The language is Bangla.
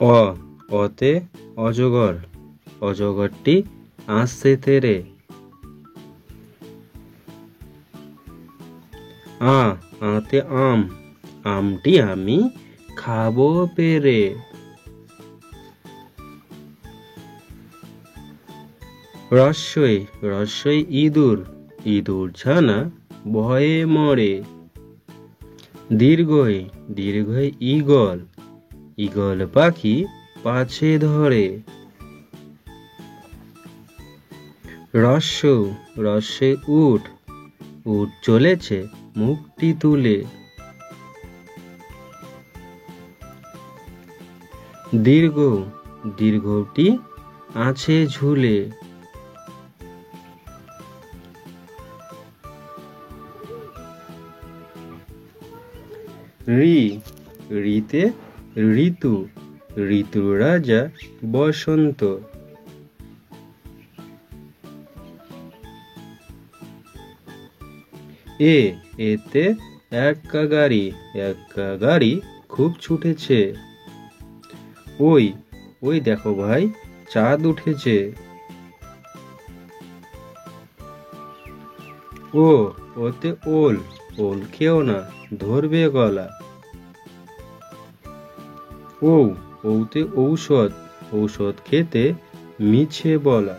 অ অতে অজগর, অজগরটি আসছে তেরে। আতে আম, আমটি আমি খাবো পেরে। রস্যই রস্যই ইঁদুর, ইঁদুর ছানা ভয়ে মরে। দীর্ঘই দীর্ঘই ঈগল, ঈগল পাখি পাছে ধরে। রস্য রস্যে উট, উট চলেছে মুখটি তুলে। দীর্ঘ দীর্ঘটি আছে ঝুলে। ঋ ঋতে ঋতু, ঋতু রাজা বসন্ত। এতে এক্কা গাড়ি, এক্কা গাড়ি খুব ছুটেছে। ওই ওই দেখো ভাই, চাঁদ উঠেছে। ওতে ওল, ওল খেও না ধরবে গলা। ওতে ঔষধ, ঔষধ খেতে মিছে বলা।